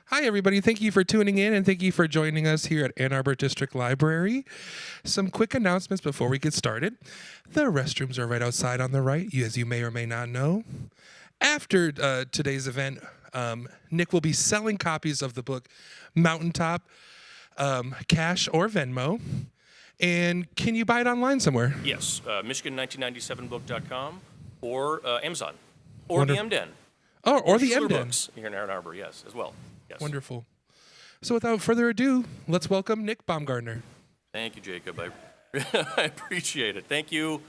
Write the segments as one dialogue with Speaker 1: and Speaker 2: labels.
Speaker 1: Hi, everybody. Thank you for tuning in and thank you for joining us here at Ann Arbor District Library. Some quick announcements before we get started. The restrooms are right outside on the right, as you may or may not know. After today's event, Nick will be selling copies of the book Mountaintop, cash or Venmo. And can you buy it online somewhere?
Speaker 2: Yes, Michigan1997book.com or Amazon or
Speaker 1: Wonderful.
Speaker 2: the MDen.
Speaker 1: Or the
Speaker 2: Schuler
Speaker 1: MDen.
Speaker 2: Books here in Ann Arbor, yes, as well. Yes.
Speaker 1: Wonderful. So without further ado, let's welcome Nick Baumgardner.
Speaker 2: Thank you, Jacob. I appreciate it. Thank you.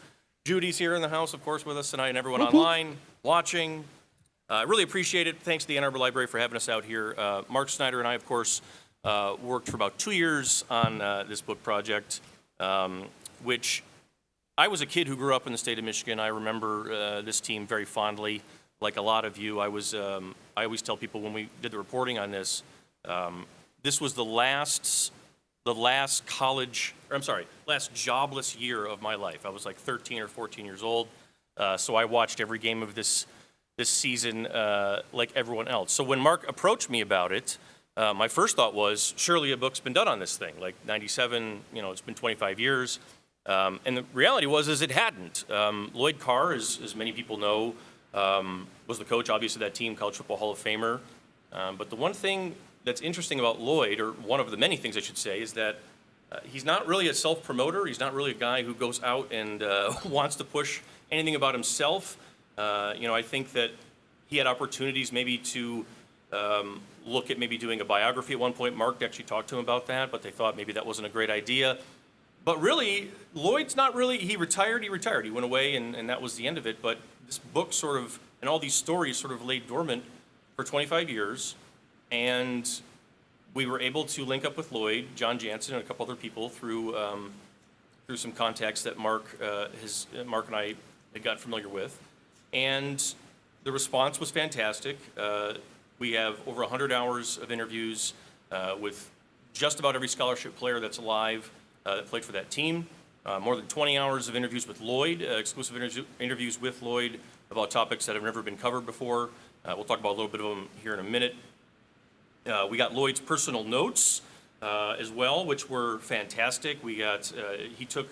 Speaker 2: Judy's here in the house, of course, with us tonight, and everyone online watching. I really appreciate it. Thanks to the Ann Arbor Library for having us out here. Mark Snyder and I, of course, worked for about 2 years on this book project, which I was a kid who grew up in the state of Michigan. I remember this team very fondly. Like a lot of you, I always tell people when we did the reporting on this, this was the last jobless year of my life. I was like 13 or 14 years old, so I watched every game of this season like everyone else. So when Mark approached me about it, my first thought was, surely a book's been done on this thing. Like 97, it's been 25 years. And the reality was it hadn't. Lloyd Carr, as many people know, was the coach, obviously, of that team, College Football Hall of Famer. But the one thing that's interesting about Lloyd, or one of the many things I should say, is that he's not really a self-promoter. He's not really a guy who goes out and wants to push anything about himself. I think that he had opportunities maybe to look at maybe doing a biography at one point. Mark actually talked to him about that, but they thought maybe that wasn't a great idea. But really, Lloyd's not really, he retired. He went away, and that was the end of it. But this book sort of, and all these stories sort of lay dormant for 25 years. And we were able to link up with Lloyd, John Jansen, and a couple other people through some contacts that Mark and I had gotten familiar with. And the response was fantastic. We have over 100 hours of interviews with just about every scholarship player that's alive that played for that team. More than 20 hours of interviews with Lloyd, exclusive interviews with Lloyd about topics that have never been covered before. We'll talk about a little bit of them here in a minute. We got Lloyd's personal notes as well, which were fantastic. He took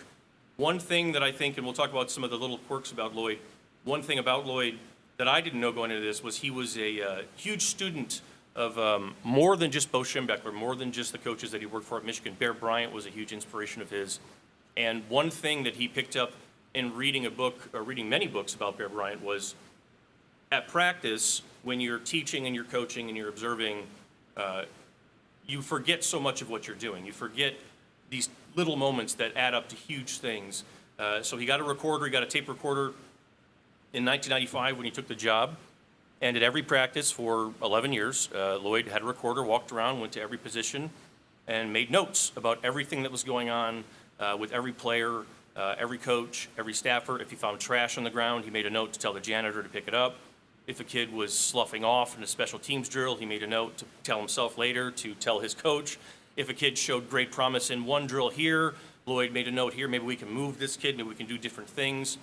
Speaker 2: one thing that I think, and we'll talk about some of the little quirks about Lloyd. One thing about Lloyd that I didn't know going into this was he was a huge student of more than just Bo Schembechler, more than just the coaches that he worked for at Michigan. Bear Bryant was a huge inspiration of his. And one thing that he picked up in reading reading many books about Bear Bryant was at practice, when you're teaching and you're coaching and you're observing, you forget so much of what you're doing. You forget these little moments that add up to huge things. So he got a tape recorder in 1995 when he took the job. And at every practice for 11 years, Lloyd had a recorder, walked around, went to every position, and made notes about everything that was going on with every player, every coach, every staffer. If he found trash on the ground, he made a note to tell the janitor to pick it up. If a kid was sloughing off in a special teams drill, he made a note to tell himself later to tell his coach. If a kid showed great promise in one drill here, Lloyd made a note here, maybe we can move this kid, maybe we can do different things.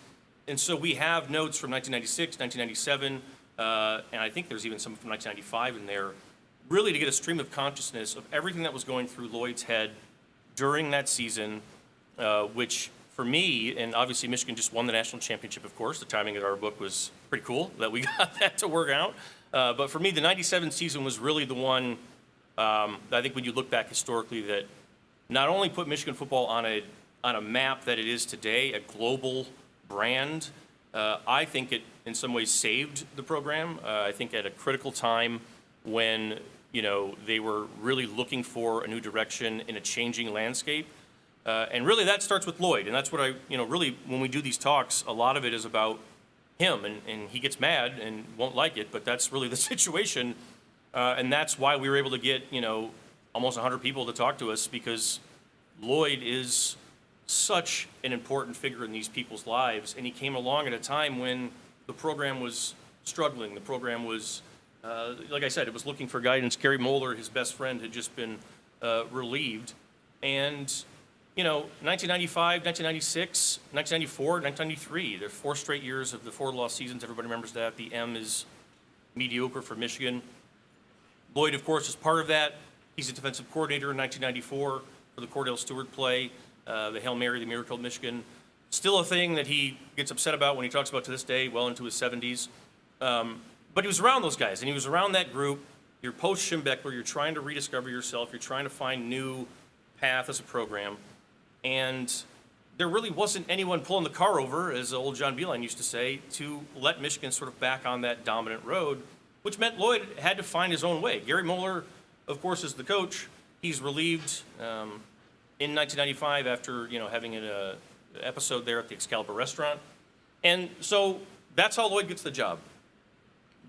Speaker 2: And so we have notes from 1996, 1997, and I think there's even some from 1995 in there, really to get a stream of consciousness of everything that was going through Lloyd's head during that season, which for me, and obviously Michigan just won the national championship, of course. The timing of our book was pretty cool that we got that to work out. But for me, the 97 season was really the one, I think when you look back historically, that not only put Michigan football on a map that it is today, a global brand, I think it in some ways saved the program. I think at a critical time when they were really looking for a new direction in a changing landscape. And really that starts with Lloyd, and that's what really when we do these talks, a lot of it is about him, and he gets mad and won't like it, but that's really the situation. And that's why we were able to get, almost 100 people to talk to us, because Lloyd is such an important figure in these people's lives, and he came along at a time when the program was struggling. The program was, like I said, it was looking for guidance. Gary Moeller, his best friend, had just been relieved. And 1995, 1996, 1994, 1993. There are 4 straight years of the 4 lost seasons. Everybody remembers that. The M is mediocre for Michigan. Lloyd, of course, is part of that. He's a defensive coordinator in 1994 for the Cordell Stewart play, the Hail Mary, the Miracle of Michigan. Still a thing that he gets upset about when he talks about to this day, well into his 70s. But he was around those guys, and he was around that group. You're post-Schembechler, you're trying to rediscover yourself, you're trying to find new path as a program. And there really wasn't anyone pulling the car over, as old John Beeline used to say, to let Michigan sort of back on that dominant road, which meant Lloyd had to find his own way. Gary Moeller, of course, is the coach. He's relieved in 1995 after having an episode there at the Excalibur restaurant. And so that's how Lloyd gets the job.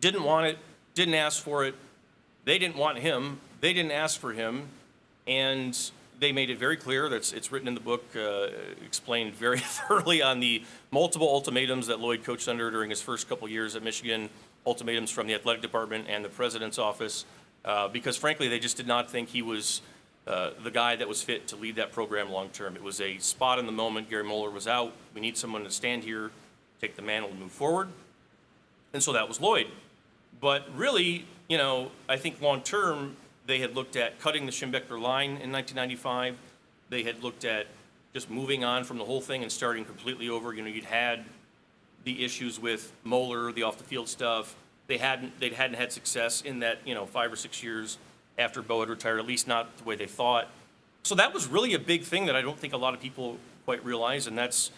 Speaker 2: Didn't want it, didn't ask for it. They didn't want him. They didn't ask for him. And they made it very clear, it's written in the book, explained very thoroughly on the multiple ultimatums that Lloyd coached under during his first couple years at Michigan, ultimatums from the athletic department and the president's office, because frankly, they just did not think he was the guy that was fit to lead that program long term. It was a spot in the moment. Gary Moeller was out. We need someone to stand here, take the mantle, and move forward. And so that was Lloyd. But really, I think long term, they had looked at cutting the Schembechler line in 1995. They had looked at just moving on from the whole thing and starting completely over. You'd had the issues with Moeller, the off-the-field stuff. They hadn't had success in that 5 or 6 years after Bo had retired, at least not the way they thought. So that was really a big thing that I don't think a lot of people quite realize, and that's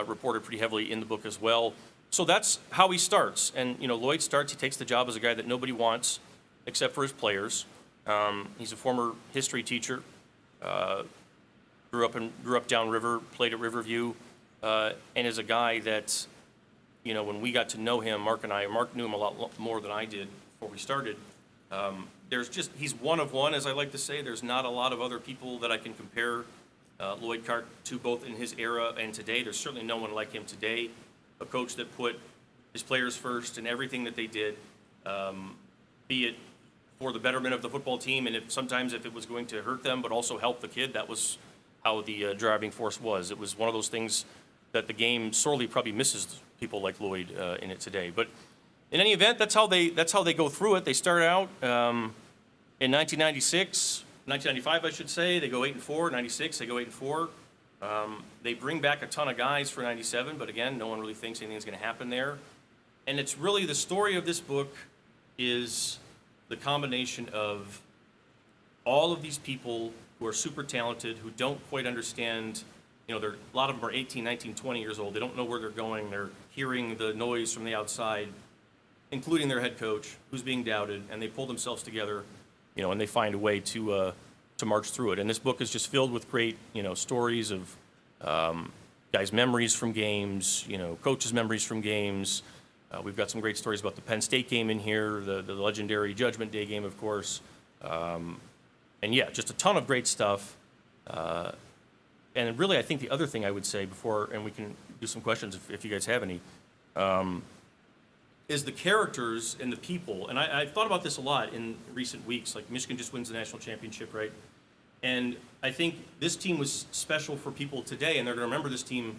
Speaker 2: reported pretty heavily in the book as well. So that's how he starts. And Lloyd starts. He takes the job as a guy that nobody wants, except for his players. He's a former history teacher. Grew up downriver, played at Riverview, and is a guy that, when we got to know him, Mark knew him a lot more than I did before we started. He's one of one, as I like to say. There's not a lot of other people that I can compare Lloyd Carr to, both in his era and today. There's certainly no one like him today, a coach that put his players first in everything that they did, be it for the betterment of the football team, and sometimes if it was going to hurt them, but also help the kid. That was how the driving force was. It was one of those things that the game sorely probably misses people like Lloyd in it today. But in any event, that's how they go through it. They start out in 1995, I should say. They go 8-4. 96, they go 8-4. They bring back a ton of guys for 97, but again, no one really thinks anything's going to happen there. And it's really the story of this book is the combination of all of these people who are super talented, who don't quite understand, a lot of them are 18, 19, 20 years old. They don't know where they're going. They're hearing the noise from the outside, including their head coach, who's being doubted, and they pull themselves together, and they find a way to march through it. And this book is just filled with great, stories of guys' memories from games, coaches' memories from games. We've got some great stories about the Penn State game in here, the legendary Judgment Day game, of course. And yeah, just a ton of great stuff. And really, I think the other thing I would say before, and we can do some questions if you guys have any, is the characters and the people. And I've thought about this a lot in recent weeks. Like, Michigan just wins the national championship, right? And I think this team was special for people today, and they're going to remember this team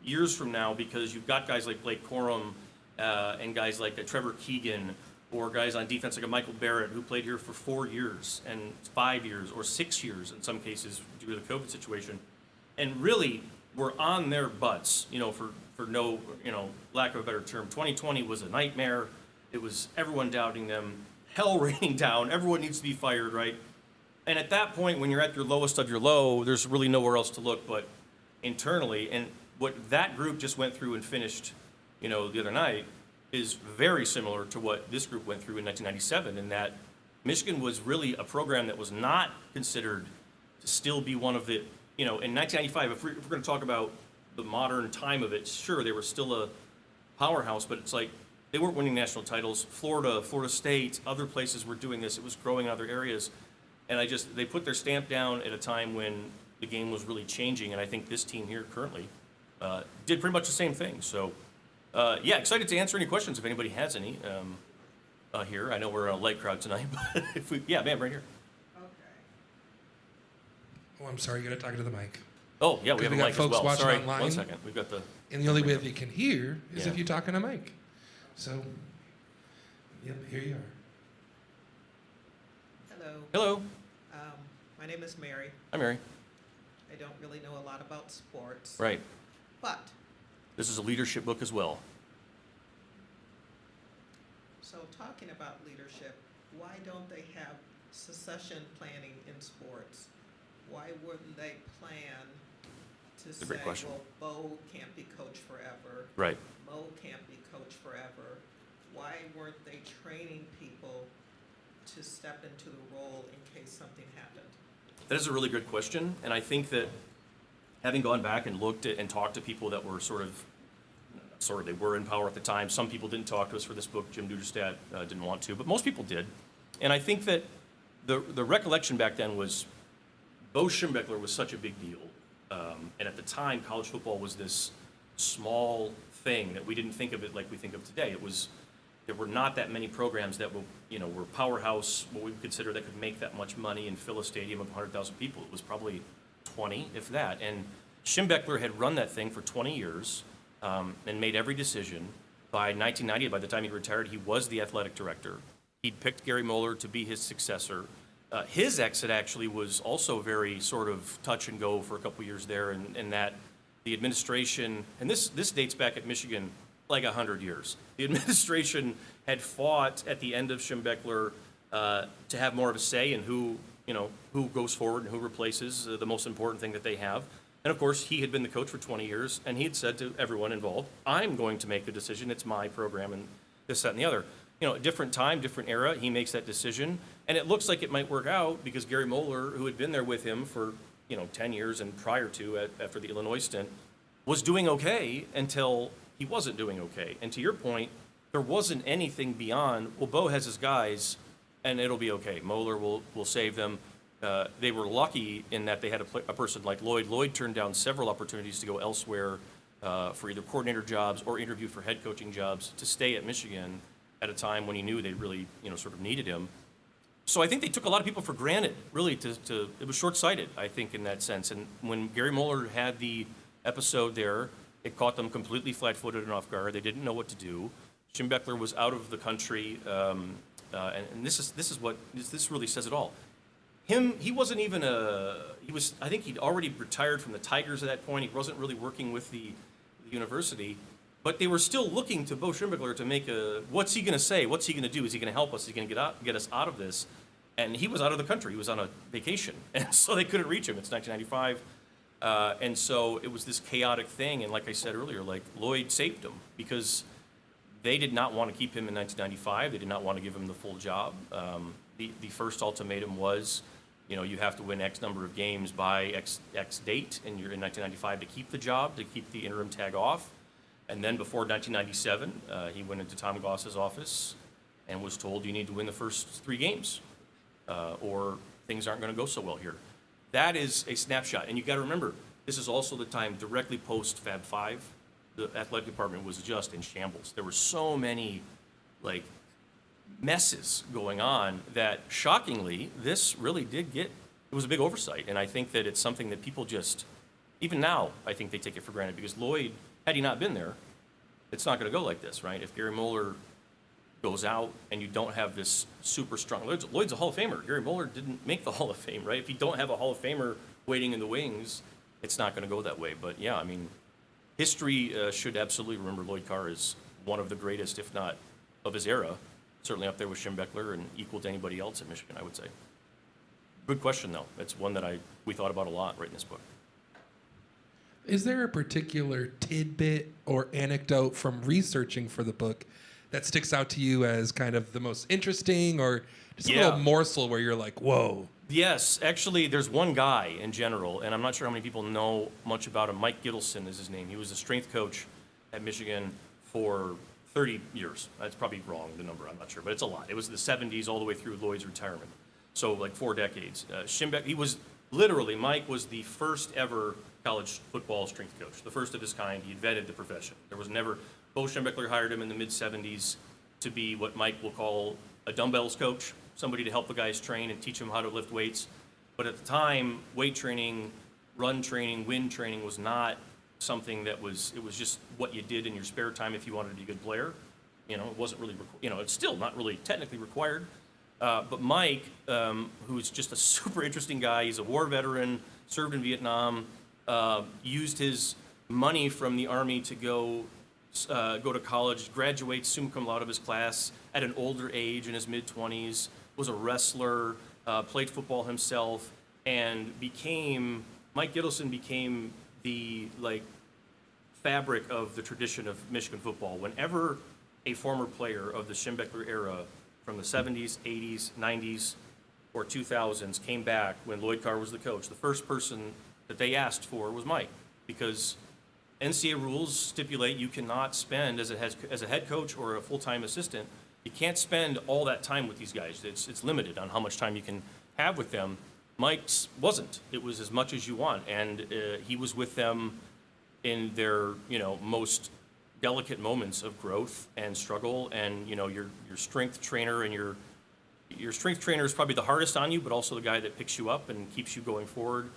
Speaker 2: years from now because you've got guys like Blake Corum, and guys like Trevor Keegan, or guys on defense like a Michael Barrett, who played here for 4 years and 5 years or 6 years in some cases due to the COVID situation, and really were on their butts, for no, lack of a better term. 2020 was a nightmare. It was everyone doubting them, hell raining down, everyone needs to be fired, right? And at that point, when you're at your lowest of your low, there's really nowhere else to look but internally. And what that group just went through and finished the other night is very similar to what this group went through in 1997, in that Michigan was really a program that was not considered to still be one of the, in 1995, if we're going to talk about the modern time of it, sure, they were still a powerhouse, but it's like they weren't winning national titles. Florida State, other places were doing this. It was growing in other areas. And they put their stamp down at a time when the game was really changing, and I think this team here currently did pretty much the same thing. So, excited to answer any questions if anybody has any here. I know we're a light crowd tonight, but ma'am, right here.
Speaker 1: Oh, I'm sorry, you gotta talk to the mic.
Speaker 2: Oh, yeah, we have a mic as well.
Speaker 1: Watching
Speaker 2: Sorry,
Speaker 1: online,
Speaker 2: 1 second. We've got the.
Speaker 1: And the only way they can hear is
Speaker 2: Yeah.
Speaker 1: if you talk in a mic. So, yep, here you are.
Speaker 2: Hello.
Speaker 3: My name is Mary.
Speaker 2: Hi, Mary.
Speaker 3: I don't really know a lot about sports,
Speaker 2: Right.
Speaker 3: but,
Speaker 2: This is a leadership book as well.
Speaker 3: so talking about leadership, why don't they have succession planning in sports? Why wouldn't they plan to
Speaker 2: a
Speaker 3: say,
Speaker 2: great question.
Speaker 3: well, Bo can't be coach forever,
Speaker 2: Right.
Speaker 3: Mo can't be coach forever? Why weren't they training people to step into the role in case something happened?
Speaker 2: That is a really good question, and I think that having gone back and looked at and talked to people that were they were in power at the time. Some people didn't talk to us for this book. Jim Duderstadt didn't want to, but most people did. And I think that the recollection back then was Bo Schembechler was such a big deal. And at the time, college football was this small thing that we didn't think of it like we think of today. There were not that many programs that were powerhouse, what we would consider that could make that much money and fill a stadium of 100,000 people. It was probably 20, if that. And Schembechler had run that thing for 20 years and made every decision. By 1990, by the time he retired, he was the athletic director. He'd picked Gary Moeller to be his successor. His exit actually was also very sort of touch and go for a couple years there, and that the administration, and this dates back at Michigan like 100 years. The administration had fought at the end of Schembechler to have more of a say in who goes forward and who replaces the most important thing that they have. And of course, he had been the coach for 20 years, and he had said to everyone involved, I'm going to make the decision. It's my program, and this, that, and the other. Different time, different era, he makes that decision. And it looks like it might work out because Gary Moeller, who had been there with him for 10 years and prior to, after the Illinois stint, was doing okay until he wasn't doing okay. And to your point, there wasn't anything beyond, well, Bo has his guys, and it'll be okay. Moeller will save them. They were lucky in that they had a person like Lloyd. Lloyd turned down several opportunities to go elsewhere for either coordinator jobs or interview for head coaching jobs to stay at Michigan at a time when he knew they really sort of needed him. So I think they took a lot of people for granted, really. It was short-sighted, I think, in that sense. And when Gary Moeller had the episode there, it caught them completely flat-footed and off guard. They didn't know what to do. Schembechler was out of the country, and this really says it all. He wasn't even I think he'd already retired from the Tigers at that point. He wasn't really working with the university, but they were still looking to Bo Schembechler to make what's he going to say? What's he going to do? Is he going to help us? Is he going to get us out of this? And he was out of the country. He was on a vacation, and so they couldn't reach him. It's 1995. And so it was this chaotic thing. And like I said earlier, like Lloyd saved him because they did not want to keep him in 1995. They did not want to give him the full job. The first ultimatum was, you have to win X number of games by X date, and you're in 1995 to keep the job, to keep the interim tag off. And then before 1997, he went into Tom Goss's office and was told, you need to win the first 3 games, or things aren't going to go so well here. That is a snapshot. And you've got to remember, this is also the time directly post Fab 5. The athletic department was just in shambles. There were so many, messes going on that, shockingly, this really it was a big oversight. And I think that it's something that people just, even now, I think they take it for granted because Lloyd, had he not been there, it's not going to go like this, right? If Gary Moeller goes out and you don't have this super strong, Lloyd's a Hall of Famer. Gary Moeller didn't make the Hall of Fame, right? If you don't have a Hall of Famer waiting in the wings, it's not going to go that way. But yeah, I mean, history should absolutely remember Lloyd Carr as one of the greatest, if not of his era. Certainly up there with Schembechler and equal to anybody else at Michigan, I would say. Good question, though. It's one that we thought about a lot right in this book.
Speaker 1: Is there a particular tidbit or anecdote from researching for the book that sticks out to you as kind of the most interesting, or just a little morsel where you're like, whoa?
Speaker 2: Yes, actually, there's one guy in general, and I'm not sure how many people know much about him. Mike Gittleson is his name. He was a strength coach at Michigan for 30 years. That's probably wrong, the number, I'm not sure, but it's a lot. It was the 70s all the way through Lloyd's retirement. So 4 decades. Mike was the first ever college football strength coach, the first of his kind. He invented the profession. There was never, Bo Schembechler hired him in the mid-70s to be what Mike will call a dumbbells coach, somebody to help the guys train and teach them how to lift weights. But at the time, weight training, run training, wind training was not something it was just what you did in your spare time if you wanted to be a good player. It wasn't really, it's still not really technically required. But Mike, who's just a super interesting guy, he's a war veteran, served in Vietnam, used his money from the Army to go to college, graduate summa cum laude of his class at an older age in his mid-20s, was a wrestler, played football himself, and Mike Gittleson became the fabric of the tradition of Michigan football. Whenever a former player of the Schembechler era from the 70s, 80s, 90s, or 2000s came back when Lloyd Carr was the coach, the first person that they asked for was Mike, because NCAA rules stipulate you cannot spend, as a head coach or a full-time assistant, you can't spend all that time with these guys. It's limited on how much time you can have with them. Mike's wasn't. It was as much as you want, and he was with them in their most delicate moments of growth and struggle. And your strength trainer and your strength trainer is probably the hardest on you, but also the guy that picks you up and keeps you going forward.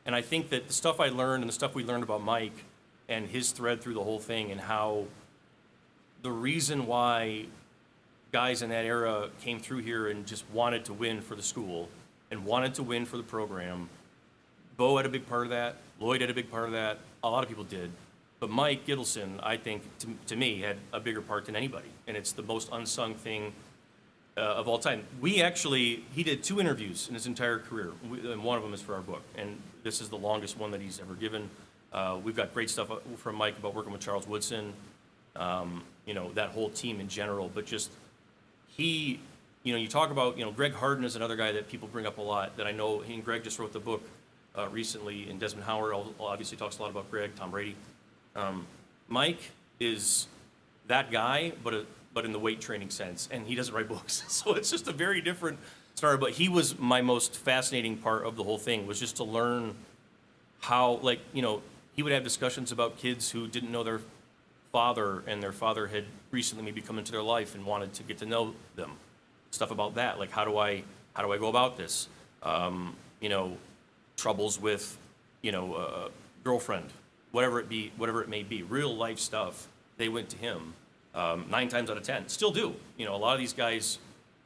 Speaker 2: And I think that the stuff I learned and the stuff we learned about Mike and his thread through the whole thing, and how the reason why guys in that era came through here and just wanted to win for the school and wanted to win for the program. Bo had a big part of that. Lloyd had a big part of that. A lot of people did. But Mike Gittleson, I think, to me, had a bigger part than anybody. And it's the most unsung thing of all time. He did 2 interviews in his entire career, and one of them is for our book. And this is the longest one that he's ever given. We've got great stuff from Mike about working with Charles Woodson, that whole team in general. But just you talk about, Greg Harden is another guy that people bring up a lot, that I know he and Greg just wrote the book recently, and Desmond Howard obviously talks a lot about Greg, Tom Brady. Mike is that guy, but in the weight training sense, and he doesn't write books. So it's just a very different story. But he was my most fascinating part of the whole thing, was just to learn how, he would have discussions about kids who didn't know their father, and their father had recently maybe come into their life and wanted to get to know them. Stuff about that, like how do I go about this? Troubles with, girlfriend, whatever it may be, real life stuff. They went to him 9 times out of 10, still do. A lot of these guys,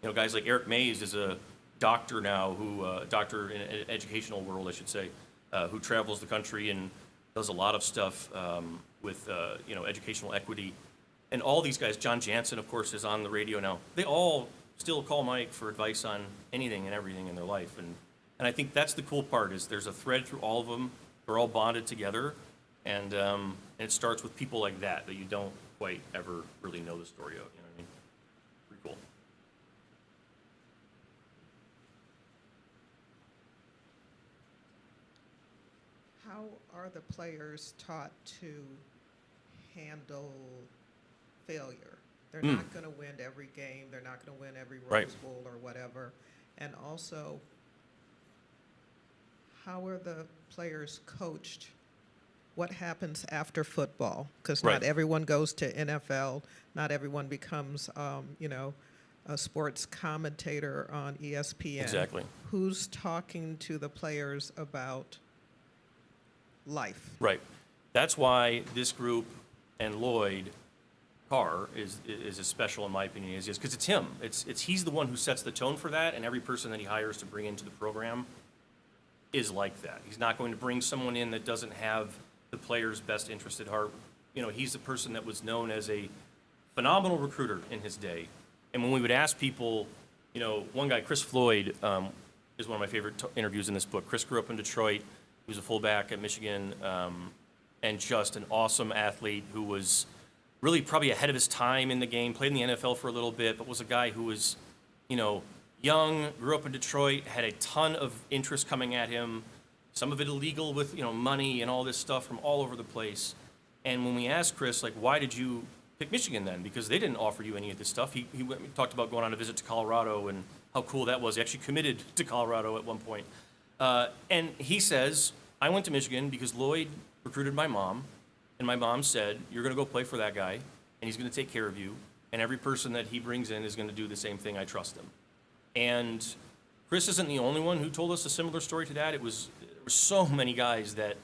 Speaker 2: guys like Eric Mays is a doctor now, doctor in an educational world, I should say, who travels the country and does a lot of stuff with educational equity. And all these guys, John Jansen, of course, is on the radio now. They all still call Mike for advice on anything and everything in their life. And I think that's the cool part, is there's a thread through all of them. They're all bonded together. And it starts with people like that you don't quite ever really know the story of. You know what I mean? Pretty cool.
Speaker 3: How are the players taught to handle failure? They're not going to win every game. They're not going to win every Rose Bowl or whatever. And also, how are the players coached? What happens after football? Because not everyone goes to NFL. Not everyone becomes, a sports commentator on ESPN.
Speaker 2: Exactly.
Speaker 3: Who's talking to the players about life?
Speaker 2: Right. That's why this group and Lloyd Carr is as special, in my opinion, as he is, because it's him. He's the one who sets the tone for that, and every person that he hires to bring into the program is like that. He's not going to bring someone in that doesn't have the player's best interest at heart. He's the person that was known as a phenomenal recruiter in his day. And when we would ask people, one guy, Chris Floyd, is one of my favorite interviews in this book. Chris grew up in Detroit. He was a fullback at Michigan, and just an awesome athlete who was really probably ahead of his time in the game, played in the NFL for a little bit, but was a guy who was, young, grew up in Detroit, had a ton of interest coming at him, some of it illegal with, money and all this stuff from all over the place. And when we asked Chris, why did you pick Michigan then? Because they didn't offer you any of this stuff. He talked about going on a visit to Colorado and how cool that was. He actually committed to Colorado at one point. And he says, I went to Michigan because Lloyd recruited my mom, and my mom said, you're going to go play for that guy, and he's going to take care of you, and every person that he brings in is going to do the same thing. I trust him. And Chris isn't the only one who told us a similar story to that. There were so many guys that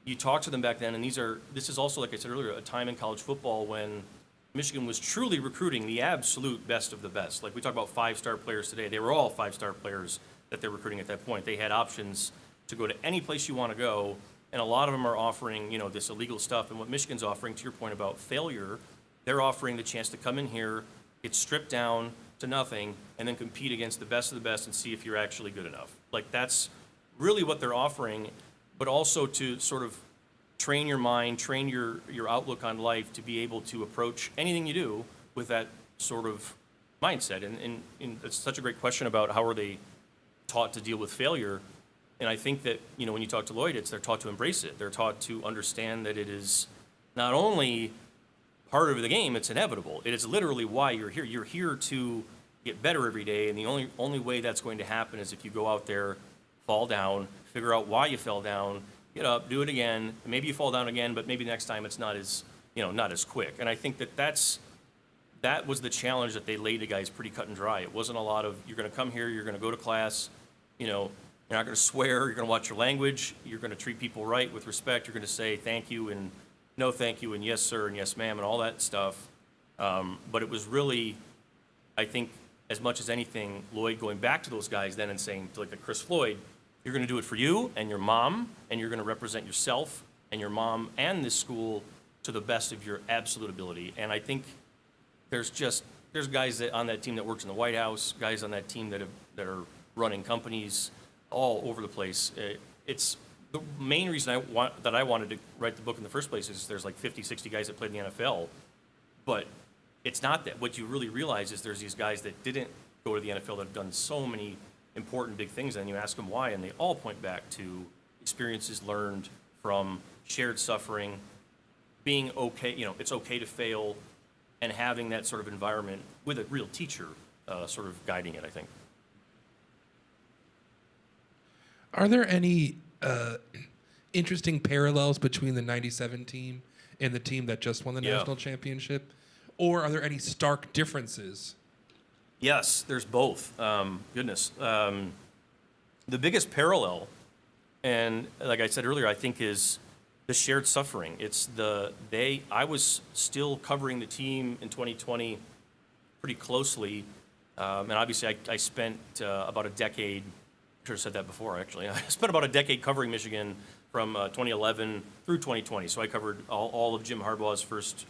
Speaker 2: you talked to them back then, and this is also, like I said earlier, a time in college football when Michigan was truly recruiting the absolute best of the best. Like we talk about five-star players today, they were all five-star players that they're recruiting at that point. They had options to go to any place you want to go, and a lot of them are offering, this illegal stuff. And what Michigan's offering, to your point about failure, they're offering the chance to come in here, get stripped down to nothing, and then compete against the best of the best and see if you're actually good enough. Like that's really what they're offering, but also to sort of train your mind, train your outlook on life to be able to approach anything you do with that sort of mindset. And it's such a great question about how are they taught to deal with failure. And I think that, when you talk to Lloyd, they're taught to embrace it. They're taught to understand that it is not only part of the game, it's inevitable. It is literally why you're here. You're here to get better every day, and the only way that's going to happen is if you go out there, fall down, figure out why you fell down, get up, do it again. Maybe you fall down again, but maybe next time it's not as quick. And I think that was the challenge that they laid to guys pretty cut and dry. It wasn't a lot of, you're going to come here, you're going to go to class, you're not going to swear, you're going to watch your language, you're going to treat people right with respect, you're going to say thank you and no thank you and yes sir and yes ma'am and all that stuff. But it was really, I think, as much as anything, Lloyd going back to those guys then and saying, like Chris Floyd, you're going to do it for you and your mom, and you're going to represent yourself and your mom and this school to the best of your absolute ability. And I think there's guys on that team that works in the White House, guys on that team that are running companies all over the place. It's the main reason I wanted to write the book in the first place is there's like 50, 60 guys that played in the NFL, but it's not that. What you really realize is there's these guys that didn't go to the NFL that have done so many important big things, and you ask them why, and they all point back to experiences learned from shared suffering, being okay, it's okay to fail, and having that sort of environment with a real teacher sort of guiding it, I think.
Speaker 1: Are there any interesting parallels between the 97 team and the team that just won the national championship? Or are there any stark differences?
Speaker 2: Yes, there's both. Goodness. The biggest parallel, and like I said earlier, I think is the shared suffering. I was still covering the team in 2020 pretty closely, and obviously I spent about a decade, I should have said that before actually, I spent about a decade covering Michigan from 2011 through 2020, so I covered all of Jim Harbaugh's first,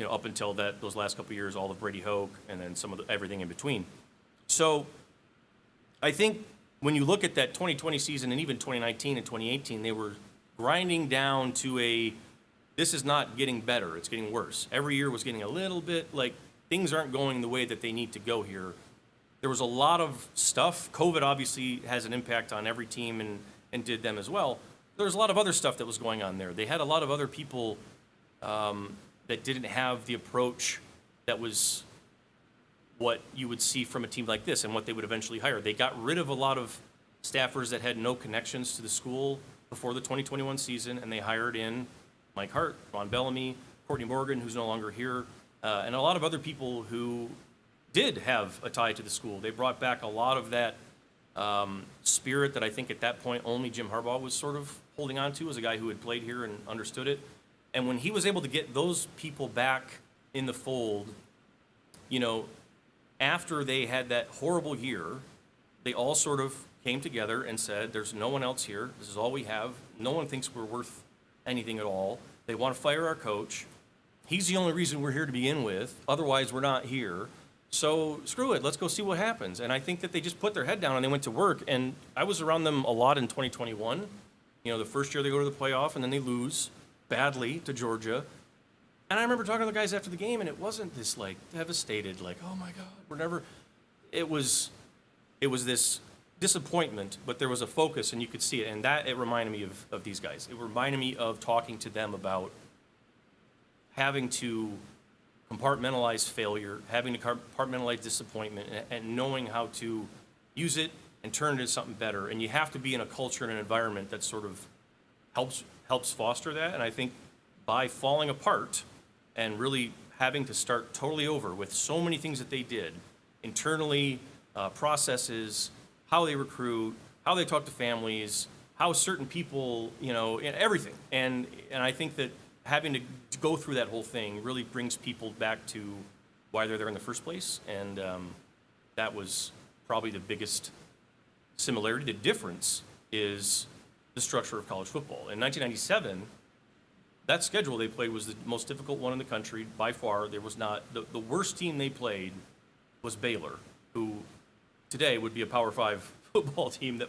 Speaker 2: up until those last couple of years, all of Brady Hoke, and then everything in between. So I think when you look at that 2020 season and even 2019 and 2018, they were grinding down to this is not getting better, it's getting worse. Every year was getting a little bit like things aren't going the way that they need to go here. There was a lot of stuff. COVID obviously has an impact on every team and did them as well. There was a lot of other stuff that was going on there. They had a lot of other people that didn't have the approach that was what you would see from a team like this and what they would eventually hire. They got rid of a lot of staffers that had no connections to the school before the 2021 season, and they hired in Mike Hart, Ron Bellamy, Courtney Morgan, who's no longer here, and a lot of other people who did have a tie to the school. They brought back a lot of that spirit that I think at that point only Jim Harbaugh was sort of holding on to as a guy who had played here and understood it. And when he was able to get those people back in the fold, after they had that horrible year, they all sort of came together and said, there's no one else here. This is all we have. No one thinks we're worth anything at all. They want to fire our coach. He's the only reason we're here to begin with. Otherwise, we're not here. So screw it. Let's go see what happens. And I think that they just put their head down and they went to work. And I was around them a lot in 2021. The first year they go to the playoff and then they lose badly to Georgia. And I remember talking to the guys after the game, and it wasn't this like devastated, like, oh my God, we're never. It was this disappointment, but there was a focus, and you could see it, and it reminded me of these guys. It reminded me of talking to them about having to compartmentalize failure, having to compartmentalize disappointment, and knowing how to use it and turn it into something better. And you have to be in a culture and an environment that sort of helps foster that. And I think by falling apart and really having to start totally over with so many things that they did internally, processes, how they recruit, how they talk to families, how certain people, everything. And I think that having to go through that whole thing really brings people back to why they're there in the first place, and that was probably the biggest similarity. The difference is the structure of college football. In 1997, that schedule they played was the most difficult one in the country by far. There was not the worst team they played was Baylor, who today would be a Power 5 football team that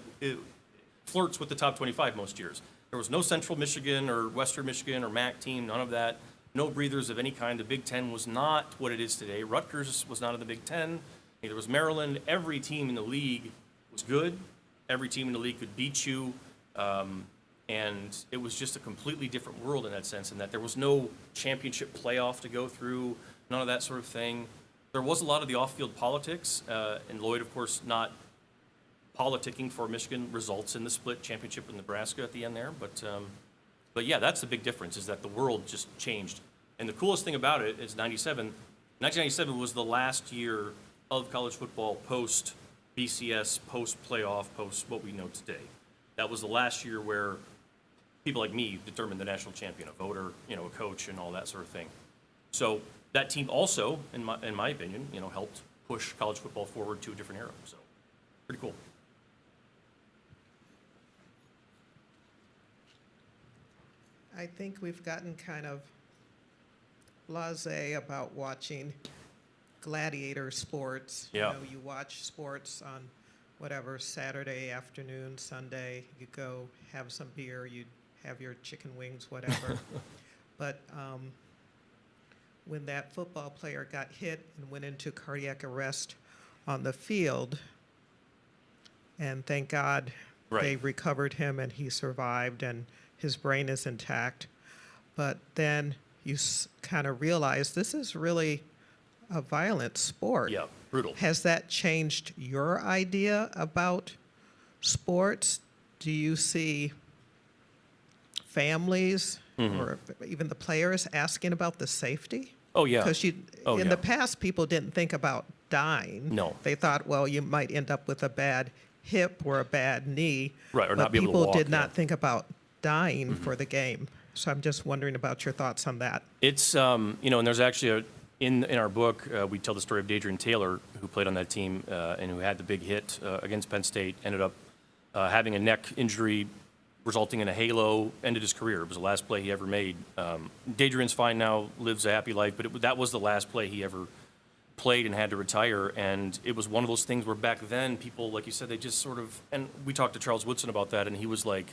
Speaker 2: flirts with the top 25 most years. There was no Central Michigan or Western Michigan or MAC team, none of that. No breathers of any kind. The Big Ten was not what it is today. Rutgers was not in the Big Ten. Neither was Maryland. Every team in the league was good. Every team in the league could beat you. And it was just a completely different world in that sense, in that there was no championship playoff to go through, none of that sort of thing. There was a lot of the off-field politics, and Lloyd, of course, not politicking for Michigan results in the split championship with Nebraska at the end there. But yeah, that's the big difference, is that the world just changed. And the coolest thing about it is 1997 was the last year of college football post BCS, post playoff, post what we know today. That was the last year where people like me determined the national champion, a voter, a coach, and all that sort of thing. So that team also, in my opinion, helped push college football forward to a different era. So pretty cool.
Speaker 3: I think we've gotten kind of blasé about watching gladiator sports.
Speaker 2: Yeah.
Speaker 3: You watch sports on whatever, Saturday afternoon, Sunday, you go have some beer, you have your chicken wings, whatever. But when that football player got hit and went into cardiac arrest on the field, and thank God they recovered him and he survived and his brain is intact. But then you kind of realize this is really a violent sport.
Speaker 2: Yeah, brutal.
Speaker 3: Has that changed your idea about sports? Do you see families or even the players asking about the safety?
Speaker 2: Oh, yeah.
Speaker 3: Because in the past, people didn't think about dying.
Speaker 2: No.
Speaker 3: They thought, well, you might end up with a bad hip or a bad knee.
Speaker 2: Right, or
Speaker 3: but
Speaker 2: not be able to walk.
Speaker 3: people did not think about dying for the game. So I'm just wondering about your thoughts on that.
Speaker 2: It's, and there's actually in our book, we tell the story of Dadrian Taylor, who played on that team and who had the big hit against Penn State, ended up having a neck injury resulting in a halo, ended his career. It was the last play he ever made. Dadrian's fine now, lives a happy life, but that was the last play he ever played and had to retire. And it was one of those things where back then people, like you said, they just sort of, and we talked to Charles Woodson about that, and he was like,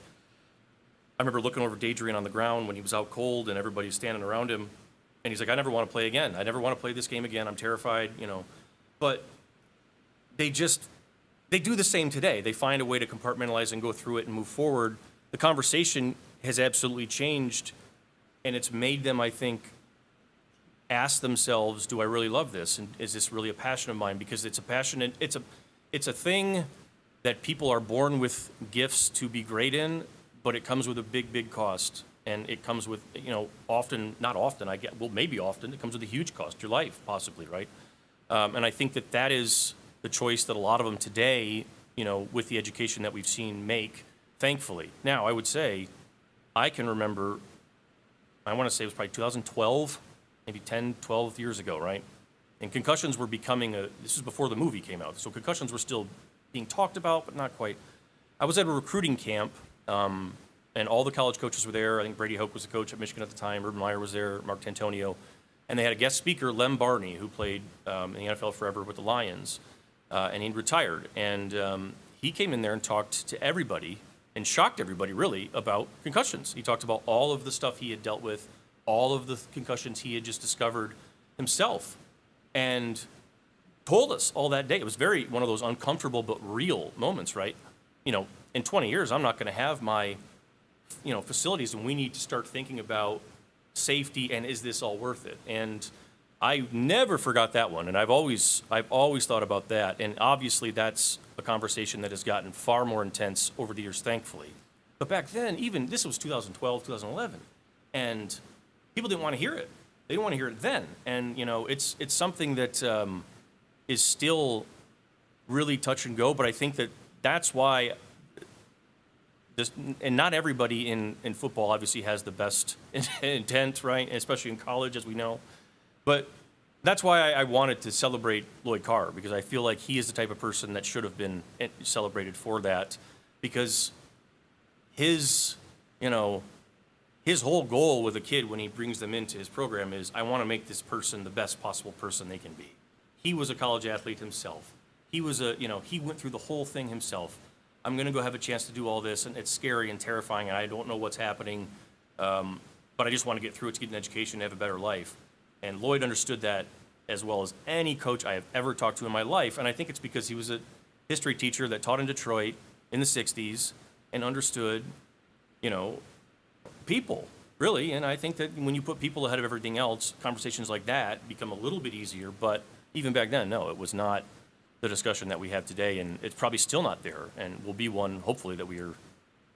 Speaker 2: I remember looking over Dadrian on the ground when he was out cold and everybody was standing around him, and he's like, I never want to play again. I never want to play this game again. I'm terrified, But they do the same today. They find a way to compartmentalize and go through it and move forward. The conversation has absolutely changed, and it's made them, I think, ask themselves, do I really love this? And is this really a passion of mine? Because it's a passion, and it's a thing that people are born with gifts to be great in, but it comes with a big, big cost. And it comes with, often, not often, maybe often, it comes with a huge cost, your life, possibly, right? And I think that is the choice that a lot of them today, with the education that we've seen make, thankfully. Now, I would say, I can remember, I want to say it was probably 2012, maybe 10, 12 years ago, right? And concussions were becoming this was before the movie came out, so concussions were still being talked about, but not quite. I was at a recruiting camp, and all the college coaches were there. I think Brady Hoke was the coach at Michigan at the time. Urban Meyer was there, Mark Tantonio. And they had a guest speaker, Lem Barney, who played in the NFL forever with the Lions, and he'd retired. And he came in there and talked to everybody and shocked everybody, really, about concussions. He talked about all of the stuff he had dealt with, all of the concussions he had just discovered himself, and told us all that day. It was very one of those uncomfortable but real moments, right? In 20 years, I'm not going to have my facilities, and we need to start thinking about safety and is this all worth it? And I never forgot that one, and I've always thought about that. And obviously, that's a conversation that has gotten far more intense over the years, thankfully. But back then, even this was 2012, 2011, and people didn't want to hear it. They didn't want to hear it then. And it's something that is still really touch and go. But I think that's why this, and not everybody in football obviously has the best intent, right? Especially in college, as we know. But that's why I wanted to celebrate Lloyd Carr, because I feel like he is the type of person that should have been celebrated for that, because his, his whole goal with a kid when he brings them into his program is, I want to make this person the best possible person they can be. He was a college athlete himself. He was he went through the whole thing himself. I'm going to go have a chance to do all this, and it's scary and terrifying, and I don't know what's happening, but I just want to get through it to get an education, to have a better life. And Lloyd understood that as well as any coach I have ever talked to in my life, and I think it's because he was a history teacher that taught in Detroit in the 60s and understood, people, really. And I think that when you put people ahead of everything else, conversations like that become a little bit easier, but even back then, no, it was not the discussion that we have today, and it's probably still not there, and will be one, hopefully, that we are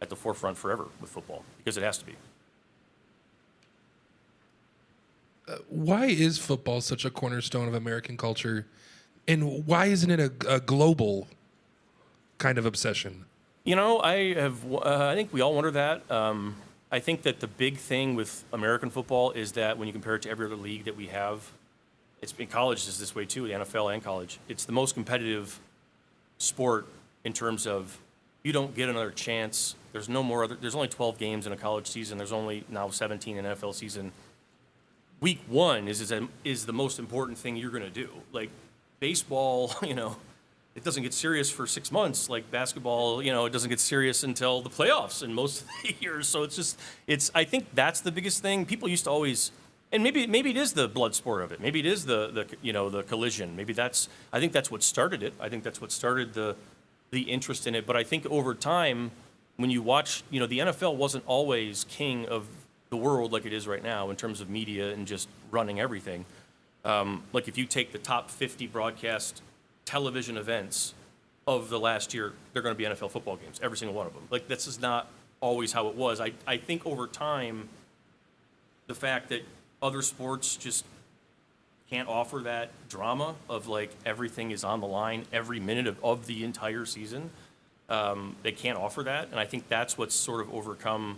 Speaker 2: at the forefront forever with football, because it has to be.
Speaker 1: Why is football such a cornerstone of American culture, and why isn't it a global kind of obsession?
Speaker 2: I think we all wonder that. I think that the big thing with American football is that when you compare it to every other league that we have, it's in college is this way too, the NFL and college. It's the most competitive sport in terms of you don't get another chance. There's only 12 games in a college season. There's only now 17 in an NFL season. Week one is the most important thing you're going to do. Like baseball, it doesn't get serious for 6 months. Like basketball, it doesn't get serious until the playoffs in most of the years. So I think that's the biggest thing. People used to always, and maybe it is the blood sport of it. Maybe it is the collision. I think that's what started it. I think that's what started the interest in it. But I think over time, when you watch, the NFL wasn't always king of the world like it is right now in terms of media and just running everything. Like if you take the top 50 broadcast television events of the last year, they're going to be NFL football games, every single one of them. Like this is not always how it was. I think over time, the fact that other sports just can't offer that drama of like everything is on the line every minute of the entire season, they can't offer that. And I think that's what's sort of overcome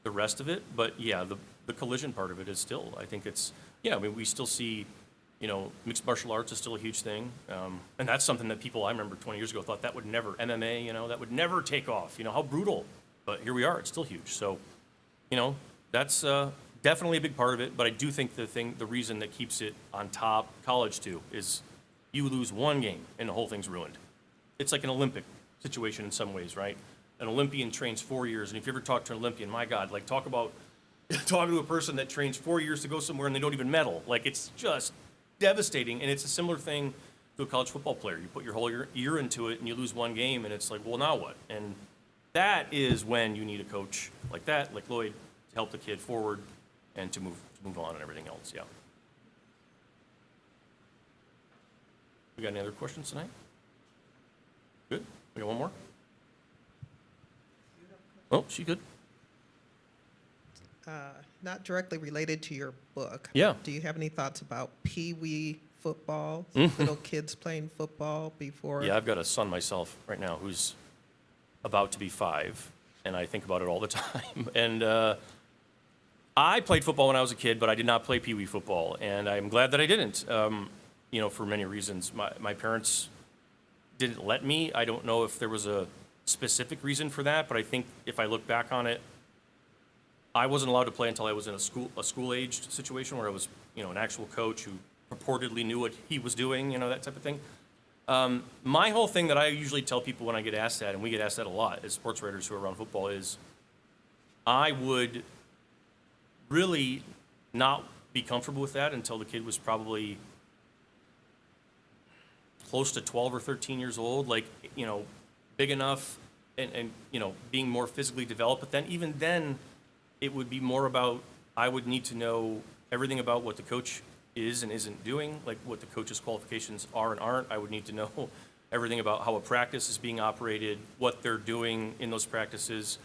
Speaker 2: the rest of it. But yeah, the collision part of it is still, I think it's, we still see, mixed martial arts is still a huge thing. And that's something that people I remember 20 years ago thought that would never, MMA, that would never take off. How brutal. But here we are, it's still huge. So, that's definitely a big part of it. But I do think the reason that keeps it on top, college too, is you lose one game and the whole thing's ruined. It's like an Olympic situation in some ways, right? An Olympian trains 4 years, and if you ever talk to an Olympian, my God, like talk about talking to a person that trains 4 years to go somewhere and they don't even medal. Like it's just devastating, and it's a similar thing to a college football player. You put your whole year into it, and you lose one game, and it's like, well, now what? And that is when you need a coach like that, like Lloyd, to help the kid forward and to move on and everything else. Yeah. We got any other questions tonight? Good. We got one more. Oh, she good.
Speaker 3: Not directly related to your book.
Speaker 2: Yeah.
Speaker 3: Do you have any thoughts about Pee-wee football? Little kids playing football before?
Speaker 2: Yeah, I've got a son myself right now who's about to be 5, and I think about it all the time. And I played football when I was a kid, but I did not play Pee-wee football, and I'm glad that I didn't. For many reasons. My parents didn't let me. I don't know if there was a specific reason for that, but I think if I look back on it, I wasn't allowed to play until I was in a school-aged situation where I was, an actual coach who purportedly knew what he was doing, that type of thing. My whole thing that I usually tell people when I get asked that, and we get asked that a lot as sports writers who are around football, is I would really not be comfortable with that until the kid was probably close to 12 or 13 years old, like, big enough and being more physically developed. But then even then, it would be more about, I would need to know everything about what the coach is and isn't doing, like what the coach's qualifications are and aren't. I would need to know everything about how a practice is being operated, what they're doing in those practices.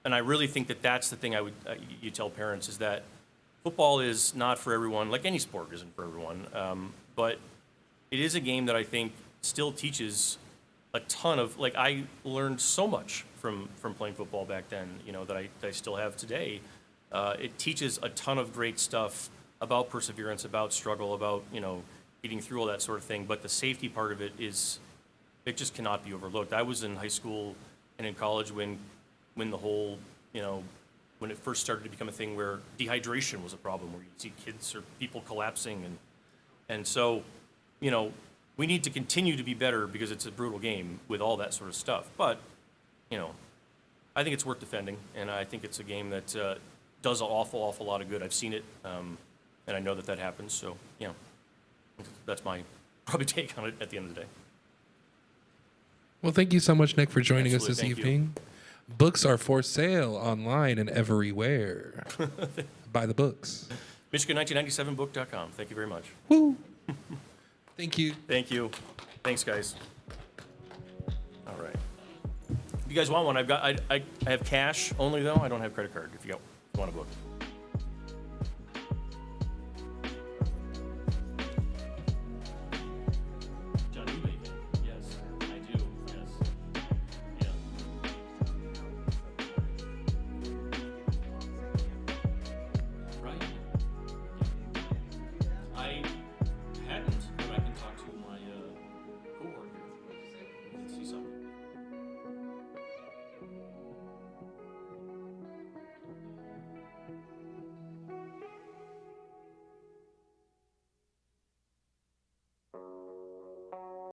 Speaker 2: And I really think that that's the thing you tell parents, is that football is not for everyone, like any sport isn't for everyone. But it is a game that I think still teaches a ton of, like, I learned so much from playing football back then, that I still have today. It teaches a ton of great stuff about perseverance, about struggle, about, getting through all that sort of thing. But the safety part of it just cannot be overlooked. I was in high school and in college when the whole, when it first started to become a thing where dehydration was a problem, where you'd see kids or people collapsing. And so, we need to continue to be better because it's a brutal game with all that sort of stuff. But, I think it's worth defending, and I think it's a game that does an awful lot of good. I've seen it, and I know that happens. So, that's my probably take on it at the end of the day.
Speaker 1: Well, thank you so much, Nick, for joining us this
Speaker 2: Thank you.
Speaker 1: evening. Books are for sale online and everywhere. Buy the books.
Speaker 2: Michigan1997book.com. Thank you very much.
Speaker 1: Woo! Thank you.
Speaker 2: Thank you. Thanks, guys. All right. If you guys want one, I have cash only though. I don't have credit card. If you want a book.